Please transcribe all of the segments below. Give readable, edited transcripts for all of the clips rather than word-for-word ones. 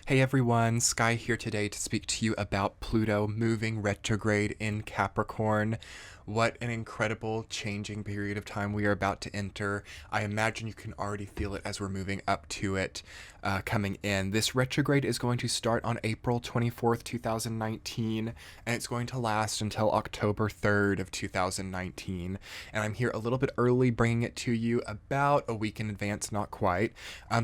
Hey everyone, Sky here today to speak to you about Pluto moving retrograde in Capricorn. What an incredible changing period of time we are about to enter. I imagine you can already feel it as we're moving up to it, coming in. This retrograde is going to start on April 24th, 2019, and it's going to last until October 3rd of 2019. And I'm here a little bit early, bringing it to you about a week in advance, not quite.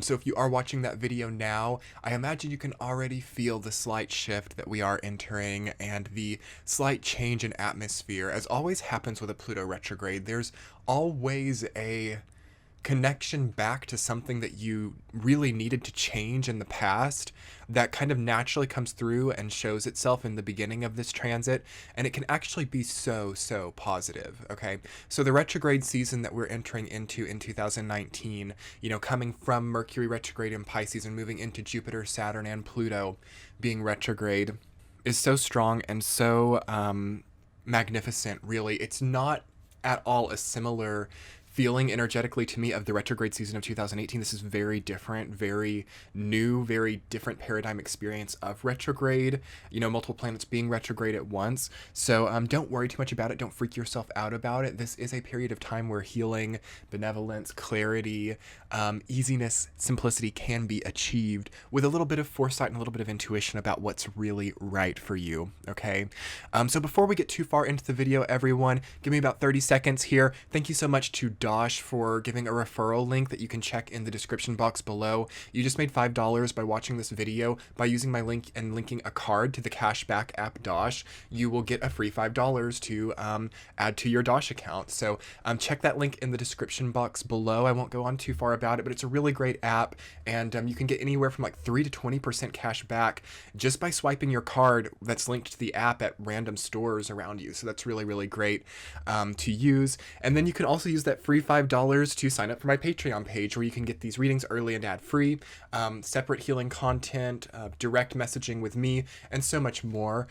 So if you are watching that video now, I imagine you can already feel the slight shift that we are entering and the slight change in atmosphere. As always happens with a Pluto retrograde, there's always a connection back to something that you really needed to change in the past that kind of naturally comes through and shows itself in the beginning of this transit, and it can actually be so positive. Okay, so the retrograde season that we're entering into in 2019, coming from Mercury retrograde in Pisces and moving into Jupiter, Saturn, and Pluto being retrograde, is so strong and so magnificent. Really, it's not at all a similar feeling energetically to me of the retrograde season of 2018. This is very different, very new, very different paradigm experience of retrograde, multiple planets being retrograde at once. So don't worry too much about it. Don't freak yourself out about it. This is a period of time where healing, benevolence, clarity, easiness, simplicity can be achieved with a little bit of foresight and a little bit of intuition about what's really right for you. Okay. So before we get too far into the video, everyone, give me about 30 seconds here. Thank you so much to Dosh for giving a referral link that you can check in the description box below. You just made $5 by watching this video. By using my link and linking a card to the cashback app Dosh, you will get a free $5 to add to your Dosh account. So check that link in the description box below. I won't go on too far about it, but it's a really great app, and you can get anywhere from like 3 to 20% cash back just by swiping your card that's linked to the app at random stores around you. So that's really great to use. And then you can also use that free $5 to sign up for my Patreon page, where you can get these readings early and ad-free, separate healing content, direct messaging with me, and so much more.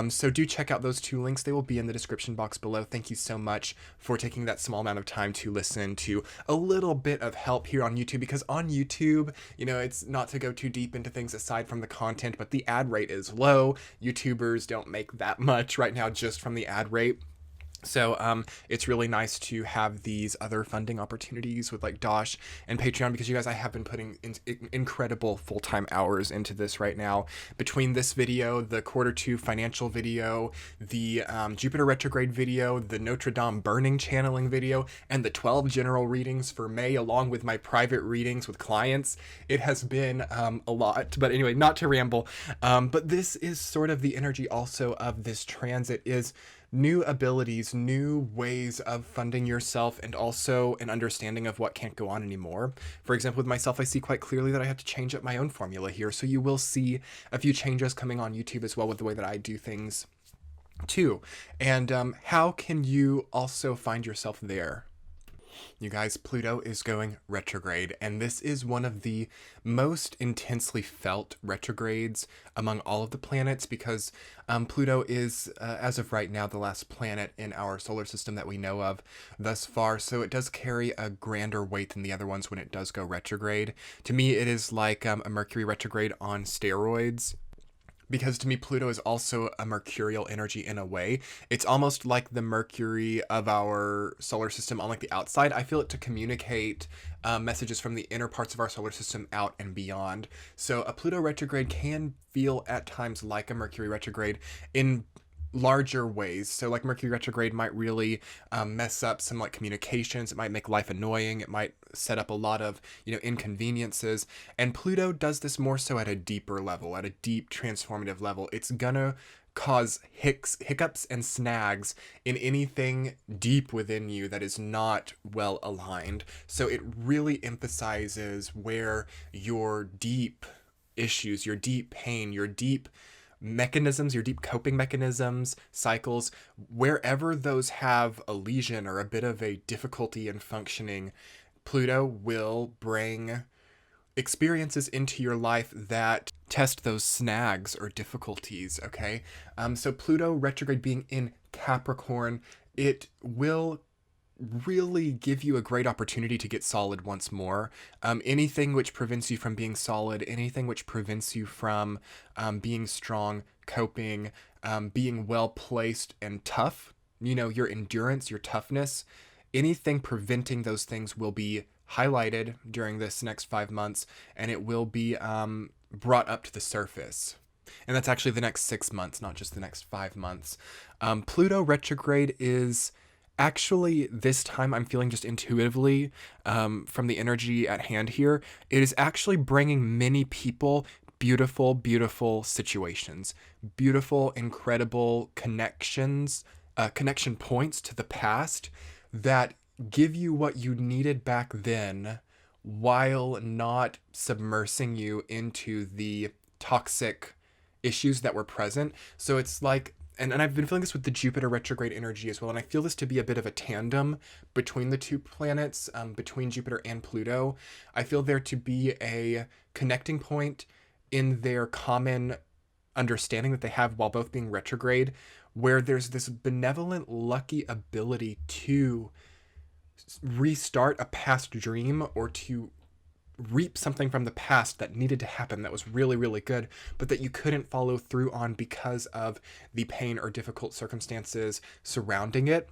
So do check out those two links. They will be in the description box below. Thank you so much for taking that small amount of time to listen to a little bit of help here on YouTube, because on YouTube, it's not to go too deep into things aside from the content, but the ad rate is low. YouTubers don't make that much right now just from the ad rate. So it's really nice to have these other funding opportunities with like Dosh and Patreon, because you guys, I have been putting incredible full-time hours into this right now. Between this video, the Q2 financial video, the Jupiter retrograde video, the Notre Dame burning channeling video, and the 12 general readings for May, along with my private readings with clients, it has been a lot. But anyway, not to ramble, but this is sort of the energy also of this transit, is new abilities, new ways of funding yourself, and also an understanding of what can't go on anymore. For example, with myself, I see quite clearly that I have to change up my own formula here. So you will see a few changes coming on YouTube as well with the way that I do things too. And how can you also find yourself there? You guys, Pluto is going retrograde, and this is one of the most intensely felt retrogrades among all of the planets, because Pluto is, as of right now, the last planet in our solar system that we know of thus far, so it does carry a grander weight than the other ones when it does go retrograde. To me, it is like a Mercury retrograde on steroids, because to me, Pluto is also a mercurial energy in a way. It's almost like the Mercury of our solar system on like the outside. I feel it to communicate messages from the inner parts of our solar system out and beyond. So a Pluto retrograde can feel at times like a Mercury retrograde in larger ways. So like Mercury retrograde might really mess up some like communications. It might make life annoying. It might set up a lot of inconveniences, and Pluto does this more so at a deeper level, at a deep transformative level. It's gonna cause hiccups and snags in anything deep within you that is not well aligned. So it really emphasizes where your deep issues, your deep pain, your deep mechanisms, your deep coping mechanisms, cycles, wherever those have a lesion or a bit of a difficulty in functioning, Pluto will bring experiences into your life that test those snags or difficulties. Okay. So Pluto retrograde being in Capricorn, it will really give you a great opportunity to get solid once more. Anything which prevents you from being solid, anything which prevents you from being strong, coping, being well placed and tough, you know, your endurance, your toughness, anything preventing those things will be highlighted during this next 5 months, and it will be brought up to the surface. And that's actually the next 6 months, not just the next 5 months. Pluto retrograde is actually, this time I'm feeling just intuitively from the energy at hand here, it is actually bringing many people beautiful, beautiful situations, beautiful, incredible connections, connection points to the past that give you what you needed back then while not submersing you into the toxic issues that were present. So it's like, and I've been feeling this with the Jupiter retrograde energy as well, and I feel this to be a bit of a tandem between the two planets, between Jupiter and Pluto. I feel there to be a connecting point in their common understanding that they have while both being retrograde, where there's this benevolent, lucky ability to restart a past dream or to reap something from the past that needed to happen that was really, really good, but that you couldn't follow through on because of the pain or difficult circumstances surrounding it.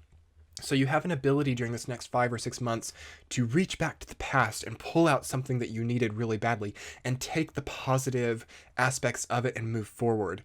So you have an ability during this next 5 or 6 months to reach back to the past and pull out something that you needed really badly and take the positive aspects of it and move forward.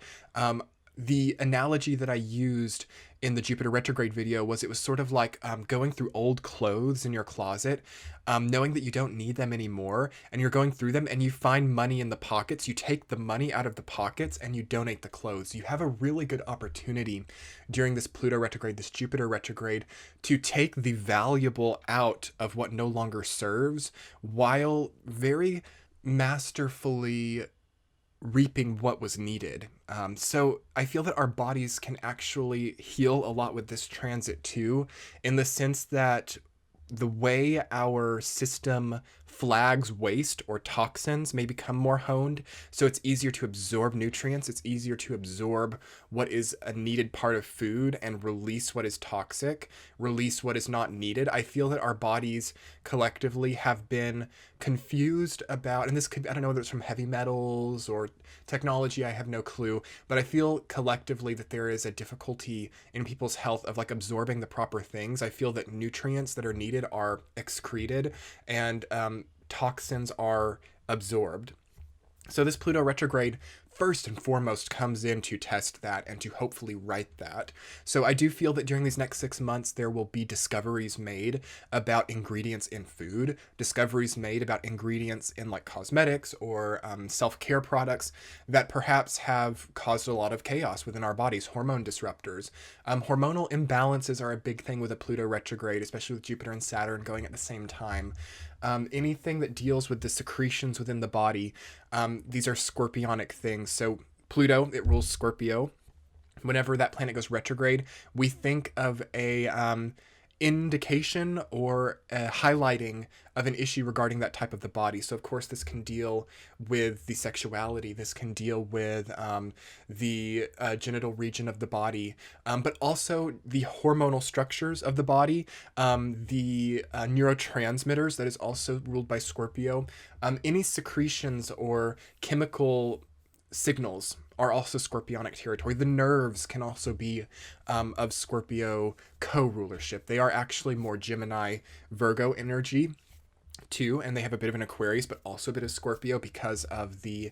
The analogy that I used in the Jupiter retrograde video was, it was sort of like going through old clothes in your closet, knowing that you don't need them anymore, and you're going through them and you find money in the pockets. You take the money out of the pockets and you donate the clothes. You have a really good opportunity during this Pluto retrograde, this Jupiter retrograde, to take the valuable out of what no longer serves while very masterfully reaping what was needed. So I feel that our bodies can actually heal a lot with this transit too, in the sense that the way our system flags waste or toxins may become more honed. So it's easier to absorb nutrients. It's easier to absorb what is a needed part of food and release what is toxic, release what is not needed. I feel that our bodies collectively have been confused about, and this could, I don't know whether it's from heavy metals or technology, I have no clue, but I feel collectively that there is a difficulty in people's health of like absorbing the proper things. I feel that nutrients that are needed are excreted and toxins are absorbed. So this Pluto retrograde first and foremost comes in to test that and to hopefully right that. So I do feel that during these next 6 months, there will be discoveries made about ingredients in food, discoveries made about ingredients in like cosmetics or self-care products that perhaps have caused a lot of chaos within our bodies, hormone disruptors. Hormonal imbalances are a big thing with a Pluto retrograde, especially with Jupiter and Saturn going at the same time. Anything that deals with the secretions within the body, these are scorpionic things. So Pluto, it rules Scorpio. Whenever that planet goes retrograde, we think of a indication or a highlighting of an issue regarding that type of the body. So of course this can deal with the sexuality, this can deal with the genital region of the body, but also the hormonal structures of the body, the neurotransmitters, that is also ruled by Scorpio. Any secretions or chemical signals are also Scorpionic territory. The nerves can also be of Scorpio co-rulership. They are actually more Gemini, Virgo energy too, and they have a bit of an Aquarius, but also a bit of Scorpio because of the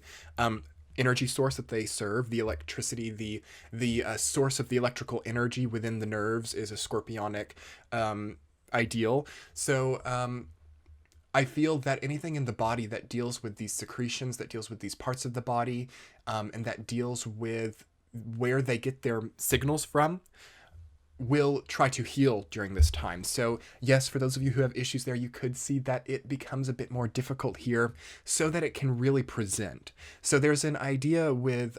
energy source that they serve. The electricity, the source of the electrical energy within the nerves is a Scorpionic ideal. So I feel that anything in the body that deals with these secretions, that deals with these parts of the body, and that deals with where they get their signals from, will try to heal during this time. So yes, for those of you who have issues there, you could see that it becomes a bit more difficult here so that it can really present. So there's an idea with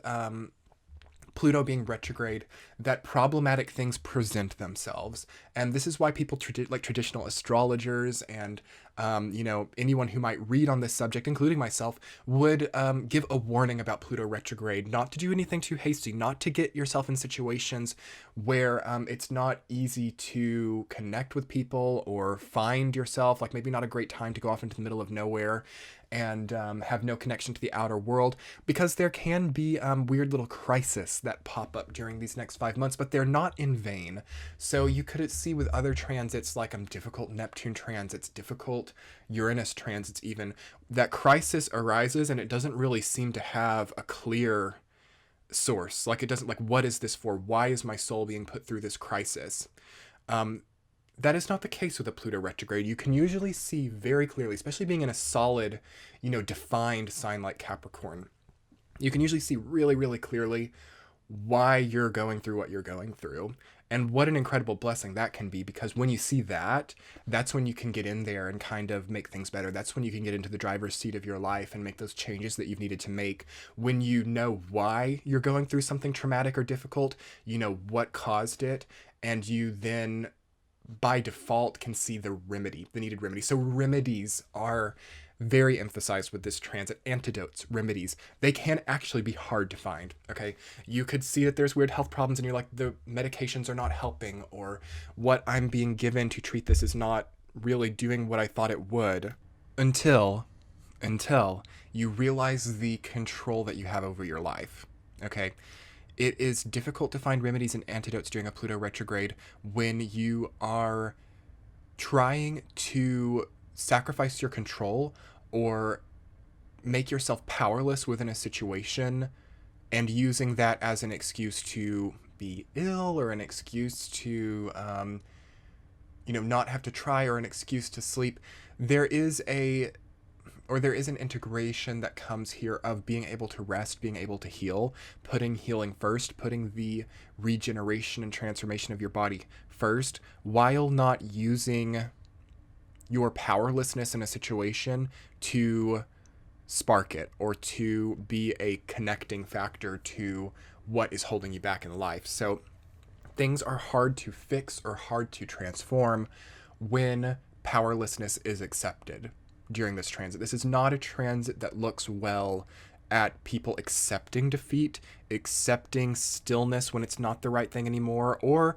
Pluto being retrograde that problematic things present themselves, and this is why people like traditional astrologers and Anyone who might read on this subject, including myself, would give a warning about Pluto retrograde, not to do anything too hasty, not to get yourself in situations where it's not easy to connect with people or find yourself, like maybe not a great time to go off into the middle of nowhere and have no connection to the outer world, because there can be weird little crises that pop up during these next 5 months, but they're not in vain. So you could see with other transits, like difficult Neptune transits, difficult Uranus transits even, that crisis arises and it doesn't really seem to have a clear source. Like it doesn't, like, what is this for? Why is my soul being put through this crisis? That is not the case with a Pluto retrograde. You can usually see very clearly, especially being in a solid, defined sign like Capricorn. You can usually see really, really clearly why you're going through what you're going through. And what an incredible blessing that can be, because when you see that, that's when you can get in there and kind of make things better. That's when you can get into the driver's seat of your life and make those changes that you've needed to make. When you know why you're going through something traumatic or difficult, you know what caused it, and you then by default can see the needed remedy. So remedies are very emphasized with this transit. Antidotes, remedies, they can actually be hard to find. Okay, you could see that there's weird health problems and you're like, the medications are not helping, or what I'm being given to treat this is not really doing what I thought it would, until you realize the control that you have over your life. Okay, it is difficult to find remedies and antidotes during a Pluto retrograde when you are trying to sacrifice your control or make yourself powerless within a situation and using that as an excuse to be ill, or an excuse to, not have to try, or an excuse to sleep. There is an integration that comes here of being able to rest, being able to heal, putting healing first, putting the regeneration and transformation of your body first, while not using your powerlessness in a situation to spark it or to be a connecting factor to what is holding you back in life. So things are hard to fix or hard to transform when powerlessness is accepted during this transit. This is not a transit that looks well at people accepting defeat, accepting stillness when it's not the right thing anymore, or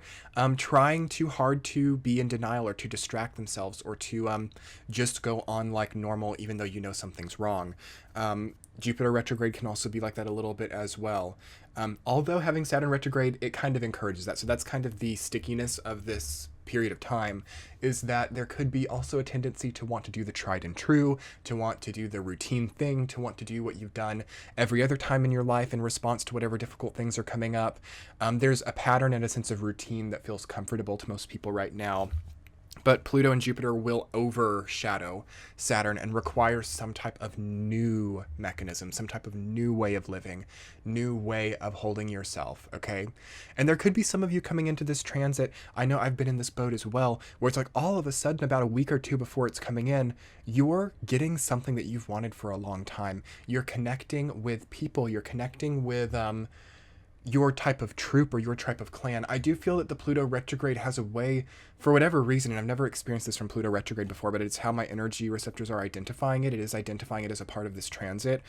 trying too hard to be in denial or to distract themselves, or to just go on like normal even though you know something's wrong. Jupiter retrograde can also be like that a little bit as well. Although having Saturn retrograde, it kind of encourages that. So that's kind of the stickiness of this period of time, is that there could be also a tendency to want to do the tried and true, to want to do the routine thing, to want to do what you've done every other time in your life in response to whatever difficult things are coming up. There's a pattern and a sense of routine that feels comfortable to most people right now. But Pluto and Jupiter will overshadow Saturn and require some type of new mechanism, some type of new way of living, new way of holding yourself, okay? And there could be some of you coming into this transit, I know I've been in this boat as well, where it's like all of a sudden about a week or two before it's coming in, you're getting something that you've wanted for a long time. You're connecting with people, you're connecting with your type of troop or your type of clan. I do feel that the Pluto retrograde has a way, for whatever reason, and I've never experienced this from Pluto retrograde before, but it's how my energy receptors are identifying it. It is identifying it as a part of this transit.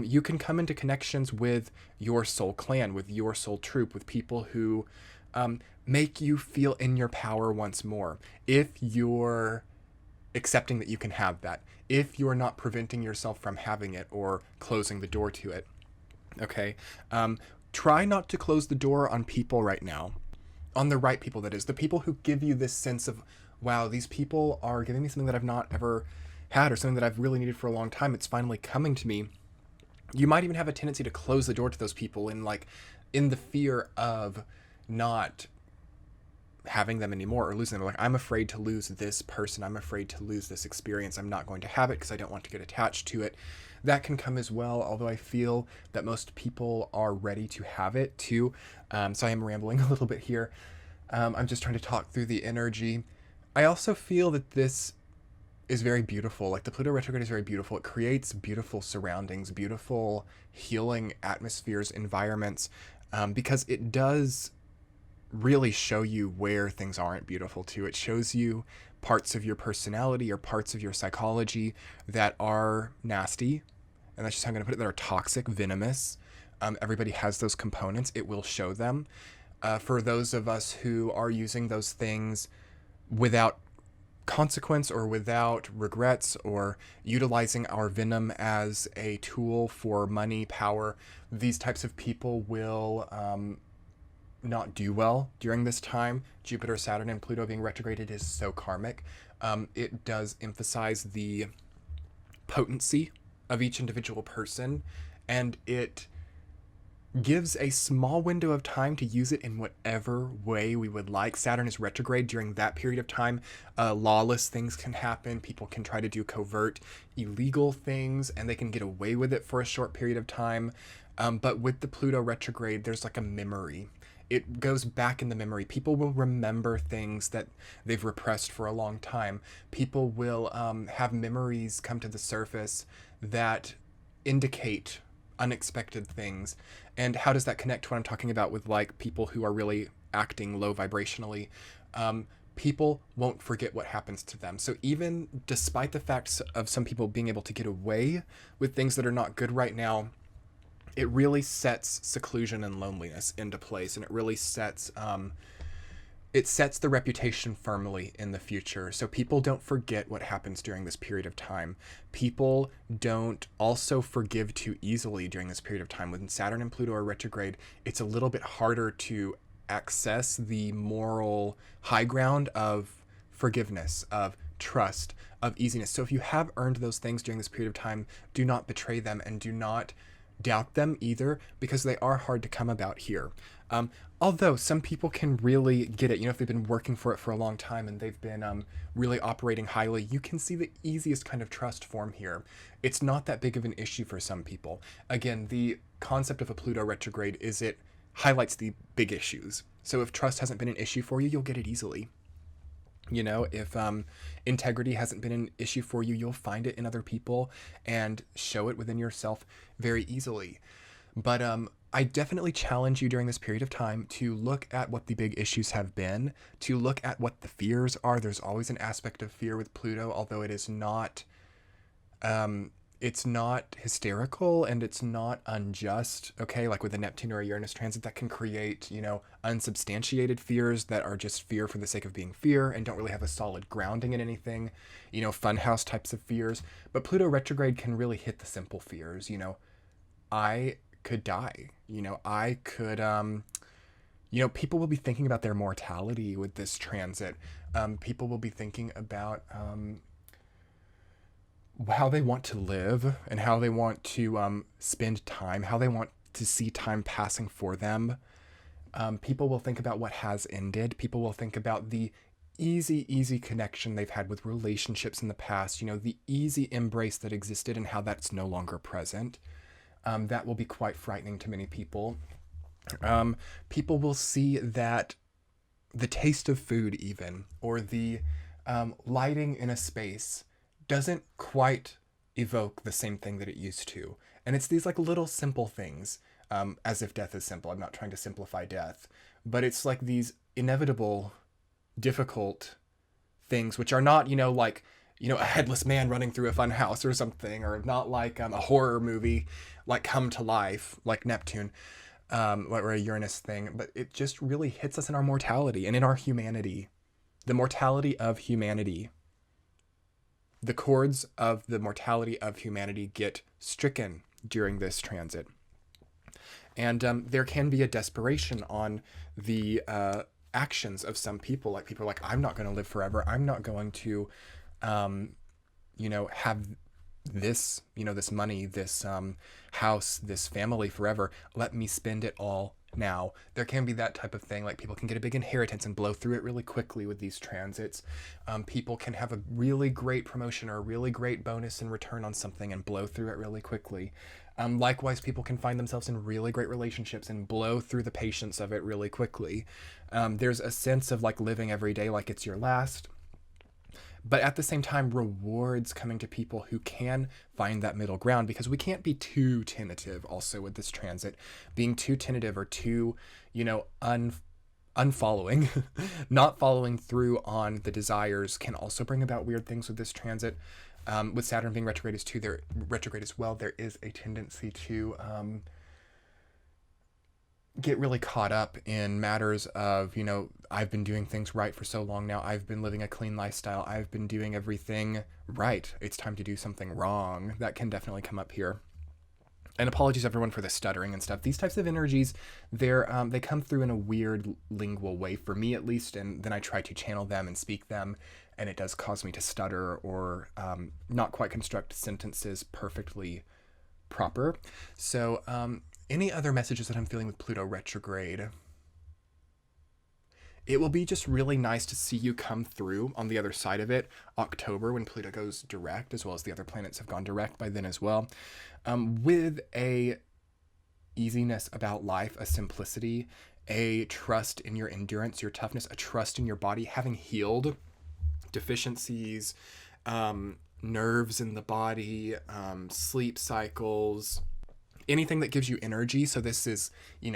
You can come into connections with your soul clan, with your soul troop, with people who make you feel in your power once more. If you're accepting that you can have that, if you're not preventing yourself from having it or closing the door to it, okay? Try not to close the door on people right now, on the right people, that is, the people who give you this sense of, wow, these people are giving me something that I've not ever had, or something that I've really needed for a long time. It's finally coming to me. You might even have a tendency to close the door to those people in the fear of not having them anymore or losing them. Like, I'm afraid to lose this person. I'm afraid to lose this experience. I'm not going to have it because I don't want to get attached to it. That can come as well, although I feel that most people are ready to have it too. So I am rambling a little bit here. I'm just trying to talk through the energy. I also feel that this is very beautiful. Like, the Pluto retrograde is very beautiful. It creates beautiful surroundings, beautiful healing atmospheres, environments, because it does really show you where things aren't beautiful too. It shows you parts of your personality or parts of your psychology that are nasty, and that's just how I'm going to put it, that are toxic, venomous. Everybody has those components. It will show them. For those of us who are using those things without consequence or without regrets, or utilizing our venom as a tool for money, power, these types of people will not do well during this time. Jupiter, Saturn, and Pluto being retrograded is so karmic. It does emphasize the potency of each individual person, and it gives a small window of time to use it in whatever way we would like. Saturn is retrograde during that period of time. Lawless things can happen. People can try to do covert, illegal things, and they can get away with it for a short period of time. But with the Pluto retrograde, there's like a memory. It goes back in the memory. People will remember things that they've repressed for a long time. People will have memories come to the surface that indicate unexpected things. And how does that connect to what I'm talking about with like people who are really acting low vibrationally? People won't forget what happens to them. So even despite the fact of some people being able to get away with things that are not good right now, it really sets seclusion and loneliness into place, and it really sets the reputation firmly in the future. So people don't forget what happens during this period of time. People don't also forgive too easily during this period of time. When Saturn and Pluto are retrograde, it's a little bit harder to access the moral high ground of forgiveness, of trust, of easiness. So if you have earned those things during this period of time, do not betray them, and do not doubt them either, because they are hard to come about here. Although some people can really get it, if they've been working for it for a long time and they've been really operating highly, you can see the easiest kind of trust form here. It's not that big of an issue for some people. Again, the concept of a Pluto retrograde is it highlights the big issues. So if trust hasn't been an issue for you, you'll get it easily. If integrity hasn't been an issue for you, you'll find it in other people and show it within yourself very easily. But I definitely challenge you during this period of time to look at what the big issues have been, to look at what the fears are. There's always an aspect of fear with Pluto, although it is not, it's not hysterical and it's not unjust, okay? Like with a Neptune or a Uranus transit that can create, unsubstantiated fears that are just fear for the sake of being fear and don't really have a solid grounding in anything, funhouse types of fears. But Pluto retrograde can really hit the simple fears, I could die, I could, people will be thinking about their mortality with this transit. People will be thinking about, how they want to live and how they want to spend time, how they want to see time passing for them. People will think about what has ended. People will think about the easy connection they've had with relationships in the past, the easy embrace that existed and how that's no longer present. That will be quite frightening to many people. People will see that the taste of food even, or the lighting in a space doesn't quite evoke the same thing that it used to. And it's these like little simple things, as if death is simple. I'm not trying to simplify death, but it's like these inevitable, difficult things, which are not, a headless man running through a fun house or something, or not like a horror movie, like Come to Life, like Neptune, or a Uranus thing, but it just really hits us in our mortality and in our humanity, the mortality of humanity. The chords of the mortality of humanity get stricken during this transit. And there can be a desperation on the actions of some people. Like people are like, I'm not going to live forever. I'm not going to, have this, this money, this house, this family forever. Let me spend it all now. There can be that type of thing. Like people can get a big inheritance and blow through it really quickly with these transits. People can have a really great promotion or a really great bonus in return on something and blow through it really quickly. Likewise, people can find themselves in really great relationships and blow through the patience of it really quickly. There's a sense of like living every day like it's your last. But at the same time, rewards coming to people who can find that middle ground, because we can't be too tentative also with this transit. Being too tentative or too, unfollowing, not following through on the desires can also bring about weird things with this transit. With Saturn being retrograde as well, there is a tendency to get really caught up in matters of, I've been doing things right for so long now. I've been living a clean lifestyle. I've been doing everything right. It's time to do something wrong. That can definitely come up here. And apologies everyone for the stuttering and stuff. These types of energies, they come through in a weird lingual way for me at least, and then I try to channel them and speak them, and it does cause me to stutter or not quite construct sentences perfectly proper. So any other messages that I'm feeling with Pluto retrograde? It will be just really nice to see you come through on the other side of it. October, when Pluto goes direct, as well as the other planets have gone direct by then as well, with a easiness about life, a simplicity, a trust in your endurance, your toughness, a trust in your body, having healed deficiencies, nerves in the body, sleep cycles, anything that gives you energy. So this is,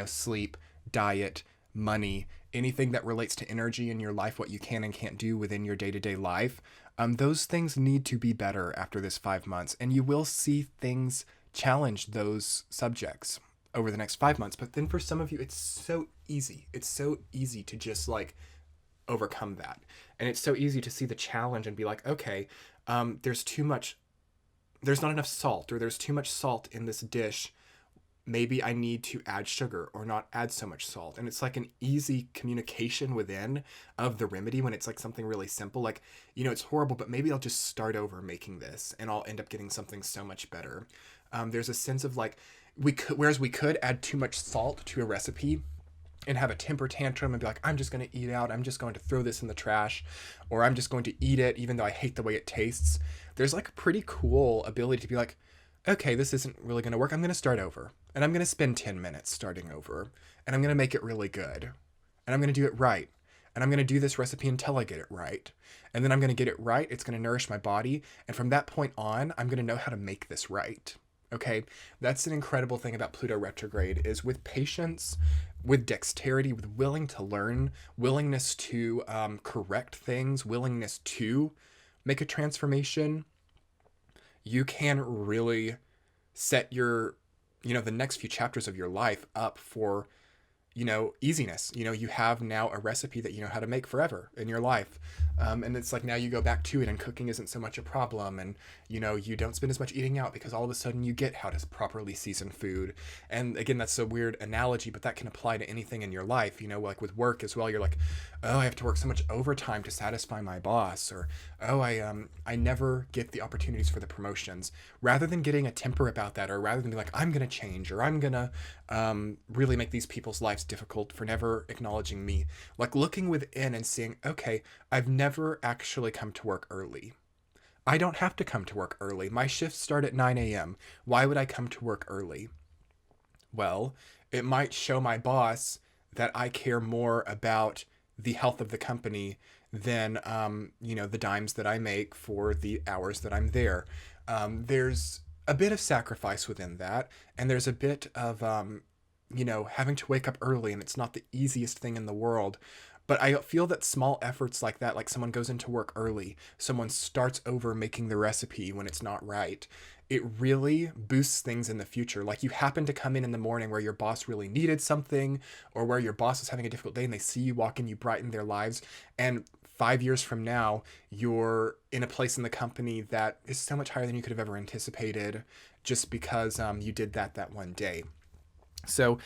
sleep, diet, money, anything that relates to energy in your life, what you can and can't do within your day-to-day life. Those things need to be better after this 5 months, and you will see things challenge those subjects over the next 5 months. But then for some of you, it's so easy. It's so easy to just overcome that. And it's so easy to see the challenge and be like, okay, there's not enough salt, or there's too much salt in this dish. Maybe I need to add sugar or not add so much salt. And it's like an easy communication within of the remedy when it's like something really simple. Like, it's horrible, but maybe I'll just start over making this and I'll end up getting something so much better. There's a sense of we could add too much salt to a recipe and have a temper tantrum and be like, I'm just going to eat out. I'm just going to throw this in the trash, or I'm just going to eat it even though I hate the way it tastes. There's a pretty cool ability to be like, okay, this isn't really going to work. I'm going to start over, and I'm going to spend 10 minutes starting over, and I'm going to make it really good, and I'm going to do it right, and I'm going to do this recipe until I get it right, and then I'm going to get it right. It's going to nourish my body, and from that point on, I'm going to know how to make this right. Okay, that's an incredible thing about Pluto retrograde, is with patience, with dexterity, with willing to learn, willingness to correct things, willingness to make a transformation, you can really set your, the next few chapters of your life up for, easiness. You have now a recipe that you know how to make forever in your life. And it's like now you go back to it and cooking isn't so much a problem. And, you don't spend as much eating out because all of a sudden you get how to properly season food. And again, that's a weird analogy, but that can apply to anything in your life, like with work as well. You're like, oh, I have to work so much overtime to satisfy my boss, or, oh, I never get the opportunities for the promotions. Rather than getting a temper about that, or rather than be like, I'm going to change, or I'm going to really make these people's lives difficult for never acknowledging me. Looking within and seeing, okay, I've never actually come to work early. I don't have to come to work early. My shifts start at 9 a.m. Why would I come to work early? Well, it might show my boss that I care more about the health of the company than, the dimes that I make for the hours that I'm there. There's a bit of sacrifice within that, and there's a bit of, having to wake up early, and it's not the easiest thing in the world. But I feel that small efforts like that, like someone goes into work early, someone starts over making the recipe when it's not right, it really boosts things in the future. Like you happen to come in the morning where your boss really needed something, or where your boss is having a difficult day and they see you walk in, you brighten their lives. And 5 years from now, you're in a place in the company that is so much higher than you could have ever anticipated just because you did that one day. So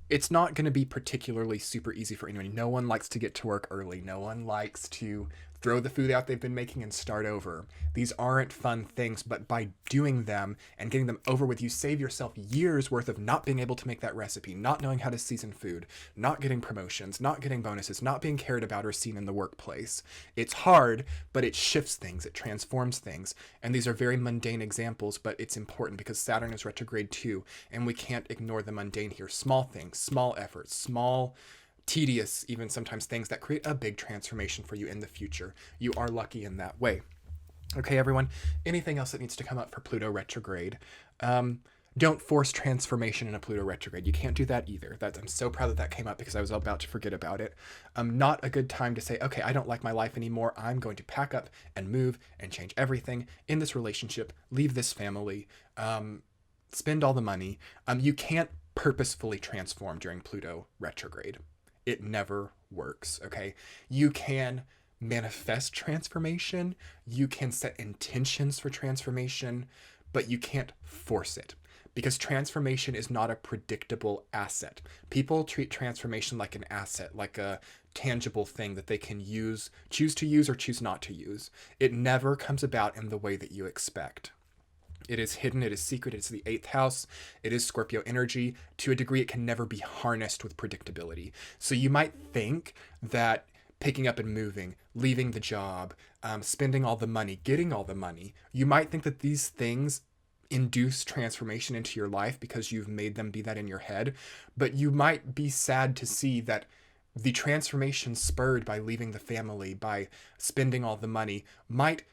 it's not going to be particularly super easy for anyone. No one likes to get to work early. No one likes to throw the food out they've been making and start over. These aren't fun things, but by doing them and getting them over with, you save yourself years worth of not being able to make that recipe, not knowing how to season food, not getting promotions, not getting bonuses, not being cared about or seen in the workplace. It's hard, but it shifts things, it transforms things. And these are very mundane examples, but it's important because Saturn is retrograde too, and we can't ignore the mundane here. Small things, small efforts, small, tedious, even sometimes things that create a big transformation for you in the future. You are lucky in that way. Okay, everyone, anything else that needs to come up for Pluto retrograde? Don't force transformation in a Pluto retrograde. You can't do that either. I'm so proud that came up because I was about to forget about it. Not a good time to say, okay, I don't like my life anymore. I'm going to pack up and move and change everything in this relationship, leave this family, spend all the money. You can't purposefully transform during Pluto retrograde. It never works, okay? You can manifest transformation. You can set intentions for transformation, but you can't force it. Because transformation is not a predictable asset. People treat transformation like an asset, like a tangible thing that they can use, choose to use or choose not to use. It never comes about in the way that you expect. It is hidden, it is secret, it's the 8th house, it is Scorpio energy. To a degree, it can never be harnessed with predictability. So you might think that picking up and moving, leaving the job, spending all the money, getting all the money, you might think that these things induce transformation into your life because you've made them be that in your head, but you might be sad to see that the transformation spurred by leaving the family, by spending all the money, might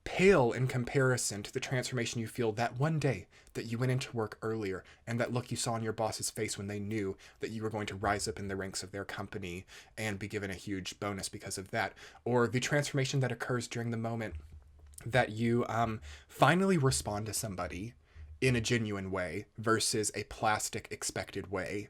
pale in comparison to the transformation you feel that one day that you went into work earlier and that look you saw on your boss's face when they knew that you were going to rise up in the ranks of their company and be given a huge bonus because of that, or the transformation that occurs during the moment that you finally respond to somebody in a genuine way versus a plastic expected way.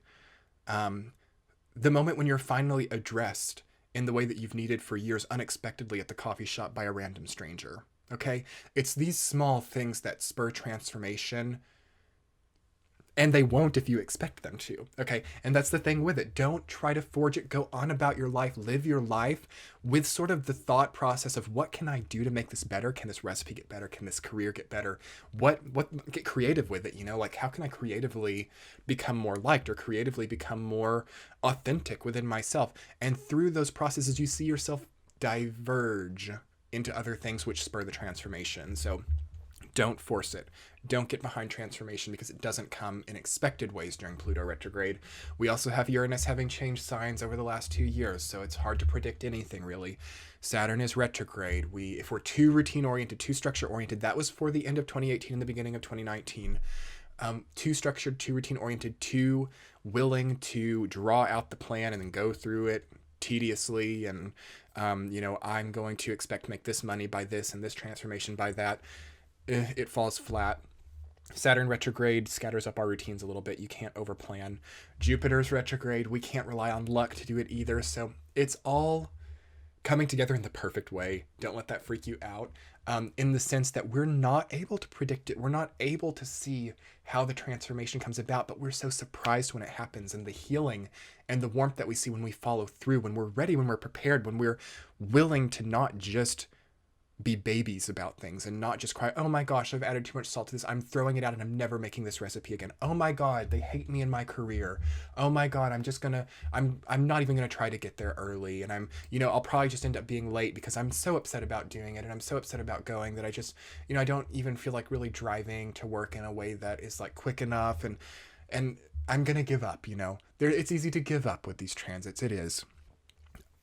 The moment when you're finally addressed in the way that you've needed for years unexpectedly at the coffee shop by a random stranger. Okay? It's these small things that spur transformation, and they won't if you expect them to. Okay? And that's the thing with it. Don't try to forge it. Go on about your life. Live your life with sort of the thought process of what can I do to make this better? Can this recipe get better? Can this career get better? What get creative with it, you know? Like, how can I creatively become more liked or creatively become more authentic within myself? And through those processes, you see yourself diverge into other things which spur the transformation. So don't force it. Don't get behind transformation because it doesn't come in expected ways during Pluto retrograde. We also have Uranus having changed signs over the last 2 years, so it's hard to predict anything really. Saturn is retrograde. If we're too routine-oriented, too structure-oriented, that was for the end of 2018 and the beginning of 2019. Too structured, too routine-oriented, too willing to draw out the plan and then go through it tediously and, I'm going to expect to make this money by this and this transformation by that. It falls flat. Saturn retrograde scatters up our routines a little bit. You can't overplan. Jupiter's retrograde. We can't rely on luck to do it either. So it's all coming together in the perfect way. Don't let that freak you out. In the sense that we're not able to predict it. We're not able to see how the transformation comes about, but we're so surprised when it happens, and the healing and the warmth that we see when we follow through, when we're ready, when we're prepared, when we're willing to not just be babies about things and not just cry, oh my gosh, I've added too much salt to this, I'm throwing it out and I'm never making this recipe again. Oh my God, they hate me in my career. Oh my God, I'm not even gonna try to get there early, and I'll probably just end up being late because I'm so upset about doing it and I'm so upset about going that I just, I don't even feel like really driving to work in a way that is like quick enough, and I'm gonna give up, it's easy to give up with these transits, it is.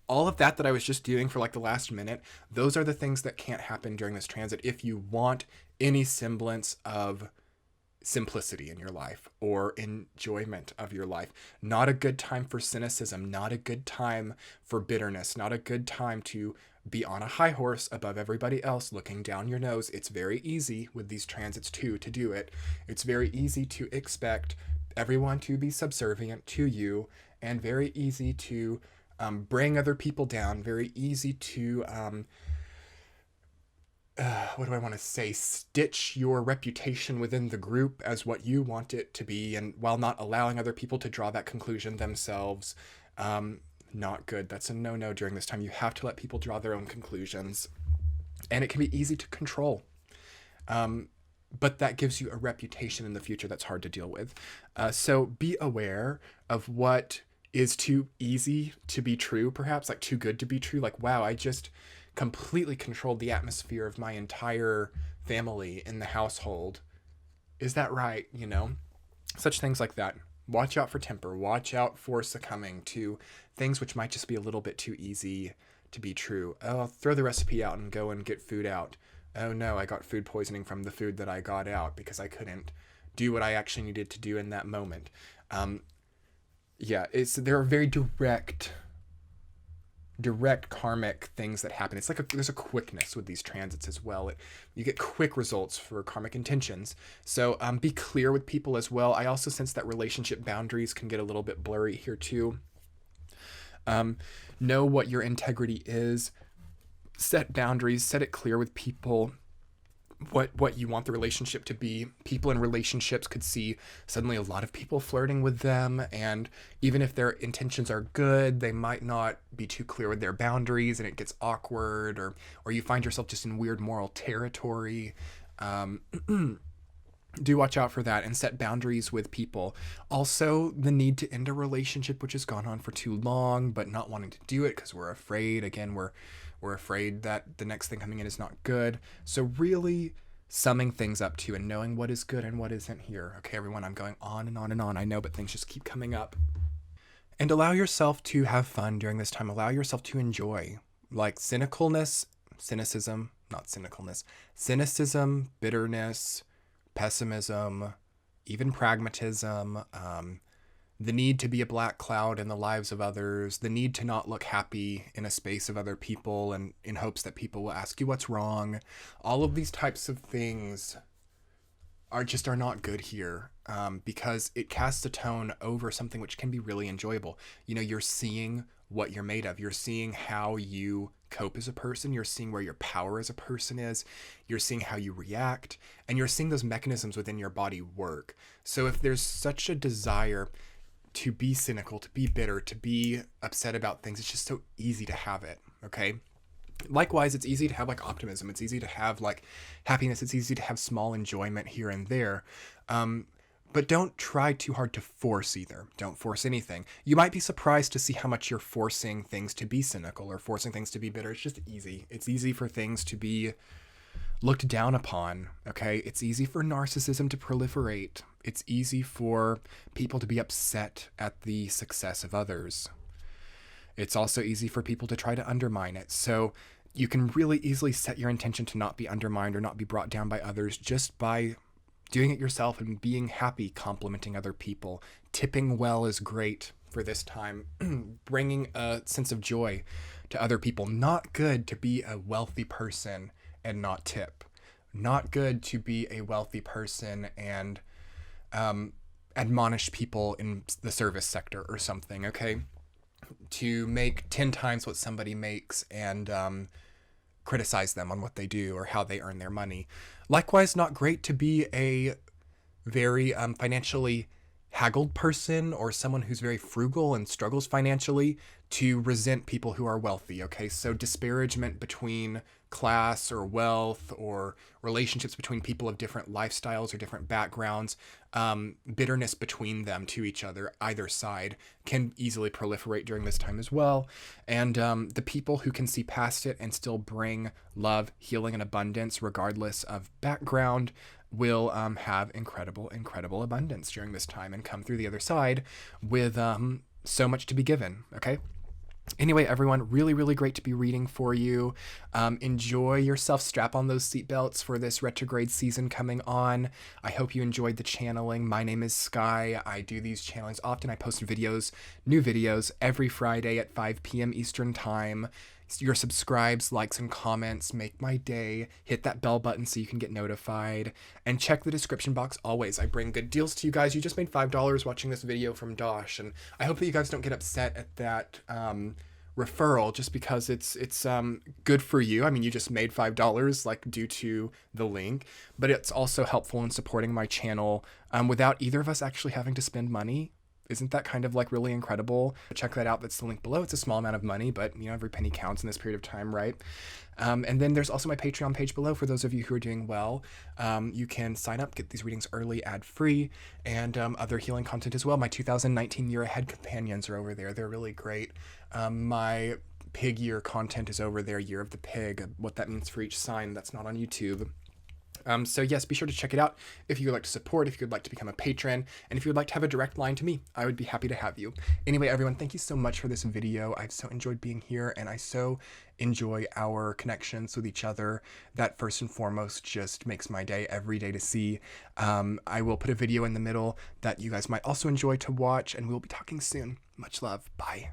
All of that I was just doing for like the last minute, those are the things that can't happen during this transit if you want any semblance of simplicity in your life or enjoyment of your life. Not a good time for cynicism, not a good time for bitterness, not a good time to be on a high horse above everybody else looking down your nose. It's very easy with these transits too to do it. It's very easy to expect everyone to be subservient to you, and very easy to bring other people down, very easy to, what do I want to say, stitch your reputation within the group as what you want it to be, and while not allowing other people to draw that conclusion themselves. Not good. That's a no-no during this time. You have to let people draw their own conclusions, and it can be easy to control. But that gives you a reputation in the future that's hard to deal with. So be aware of what is too easy to be true, perhaps, like too good to be true. Like, wow, I just completely controlled the atmosphere of my entire family in the household. Is that right? Such things like that. Watch out for temper. Watch out for succumbing to things which might just be a little bit too easy to be true. Oh, I'll throw the recipe out and go and get food out. Oh no, I got food poisoning from the food that I got out because I couldn't do what I actually needed to do in that moment. There are very direct karmic things that happen. It's like there's a quickness with these transits as well. You get quick results for karmic intentions. So be clear with people as well. I also sense that relationship boundaries can get a little bit blurry here too. Know what your integrity is. Set boundaries. Set it clear with people. What you want the relationship to be. People in relationships could see suddenly a lot of people flirting with them, and even if their intentions are good, they might not be too clear with their boundaries, and it gets awkward, or you find yourself just in weird moral territory. Do watch out for that and set boundaries with people. Also, the need to end a relationship which has gone on for too long, but not wanting to do it because we're afraid. Again, we're afraid that the next thing coming in is not good. So really summing things up to and knowing what is good and what isn't here. Okay, everyone, I'm going on and on and on. I know, but things just keep coming up. And allow yourself to have fun during this time. Allow yourself to enjoy. Like cynicism, bitterness, pessimism, even pragmatism, the need to be a black cloud in the lives of others, the need to not look happy in a space of other people and in hopes that people will ask you what's wrong. All of these types of things are not good here, because it casts a tone over something which can be really enjoyable. You know, you're seeing what you're made of. You're seeing how you cope as a person. You're seeing where your power as a person is. You're seeing how you react, and you're seeing those mechanisms within your body work. So if there's such a desire to be cynical, to be bitter, to be upset about things, it's just so easy to have it. Okay. Likewise, it's easy to have like optimism. It's easy to have like happiness. It's easy to have small enjoyment here and there. But don't try too hard to force either. Don't force anything. You might be surprised to see how much you're forcing things to be cynical or forcing things to be bitter. It's just easy. It's easy for things to be looked down upon. Okay. It's easy for narcissism to proliferate. It's easy for people to be upset at the success of others. It's also easy for people to try to undermine it. So you can really easily set your intention to not be undermined or not be brought down by others just by doing it yourself and being happy, complimenting other people. Tipping well is great for this time. Bringing a sense of joy to other people. Not good to be a wealthy person and not tip. Not good to be a wealthy person and admonish people in the service sector or something, okay? To make 10 times what somebody makes and criticize them on what they do or how they earn their money. Likewise, not great to be a very financially haggled person or someone who's very frugal and struggles financially to resent people who are wealthy, okay? So disparagement between class or wealth or relationships between people of different lifestyles or different backgrounds, bitterness between them to each other, either side, can easily proliferate during this time as well. And the people who can see past it and still bring love, healing, and abundance regardless of background will have incredible abundance during this time and come through the other side with so much to be given, okay? Anyway, everyone, really great to be reading for you. Enjoy yourself. Strap on those seatbelts for this retrograde season coming on. I hope you enjoyed the channeling. My name is Sky. I do these channelings often. I post new videos every Friday at 5 p.m. Eastern Time. Your subscribes, likes, and comments make my day. Hit that bell button so you can get notified. And check the description box always. I bring good deals to you guys. You just made $5 watching this video from Dosh. And I hope that you guys don't get upset at that referral just because it's good for you. I mean, you just made $5 like due to the link. But it's also helpful in supporting my channel without either of us actually having to spend money. Isn't that kind of like really incredible? Check that out. That's the link below. It's a small amount of money, but you know, every penny counts in this period of time, right? And then there's also my Patreon page below for those of you who are doing well. You can sign up, get these readings early, ad-free, and other healing content as well. My 2019 Year Ahead companions are over there. They're really great. My pig year content is over there, Year of the Pig, what that means for each sign. That's not on YouTube. So yes, be sure to check it out if you would like to support, if you would like to become a patron, and if you would like to have a direct line to me, I would be happy to have you. Anyway, everyone, thank you so much for this video. I've so enjoyed being here, and I so enjoy our connections with each other. That first and foremost just makes my day every day to see. I will put a video in the middle that you guys might also enjoy to watch, and we'll be talking soon. Much love. Bye.